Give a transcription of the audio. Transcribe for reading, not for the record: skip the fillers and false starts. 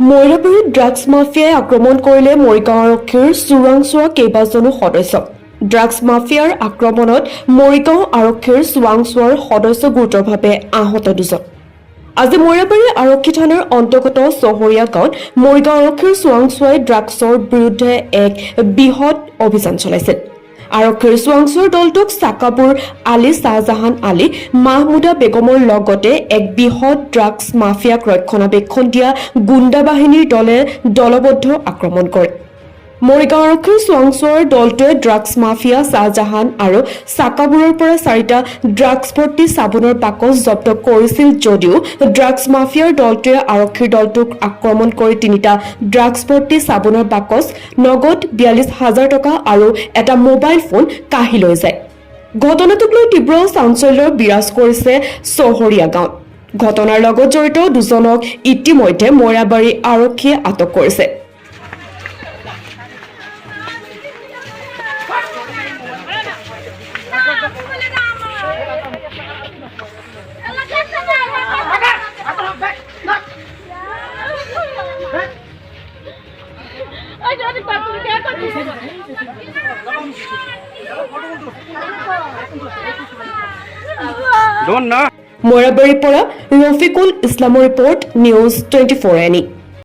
মইৰাবাৰীত drugs মাফিয়াই আক্ৰমণ কৰিলে মৰিগাঁও আৰক্ষীৰ চোৰাংচোৱা কেইবাজনো সদস্য। ড্ৰাগছ মাফিয়াৰ আক্ৰমণত মৰিগাঁও আৰক্ষীৰ চোৰাংচোৱাৰ সদস্য গুৰুতৰভাৱে আহত দুজন। আজি মইৰাবাৰী আৰক্ষী থানাৰ অন্তৰ্গত চহৰীয়া গাঁৱত মৰিগাঁও আৰক্ষীৰ চোৰাংচোৱাই ড্ৰাগছৰ বিৰুদ্ধে এক বৃহৎ অভিযান চলাইছিল। আৰক্ষীৰ চোৰাংচোৱাৰ দলটোক চাকাপুৰ আলী শ্বাহজাহান আলী মাহমুদা বেগমৰ লগতে এক বৃহৎ ড্ৰাগছ মাফিয়াক ৰক্ষণাবেক্ষণ দিয়া গুণ্ডা বাহিনীৰ দলে দলবদ্ধ আক্ৰমণ কৰে। মৰিগাঁও আৰক্ষীৰ চোৰাংচোৱাৰ দলটোৱে ড্ৰাগছ মাফিয়া শ্বাহজাহান আৰু চাকাপুৰৰ পৰা 4টা ড্ৰাগছ ভৰ্তি চাবোনৰ বাকচ জব্দ কৰিছিল যদিও ড্ৰাগছ মাফিয়াৰ দলটোৱে আৰক্ষীৰ দলটোক আক্ৰমণ কৰি 3টা ড্ৰাগছ ভৰ্তি চাবোনৰ বাকচ, নগদ 42,000 টকা আৰু এটা মোবাইল ফোন কাঢ়ি লৈ যায়। ঘটনাটোক লৈ তীব্ৰ চাঞ্চল্য বিৰাজ কৰিছে চহৰীয়া গাঁৱত। ঘটনাৰ লগত জড়িত দুজনক ইতিমধ্যে মইৰাবাৰী আৰক্ষীয়ে আটক কৰিছে। মইৰাবাৰীৰ পৰা ৰফিকুল ইছলামৰ ৰিপৰ্ট, নিউজ 24 এনি।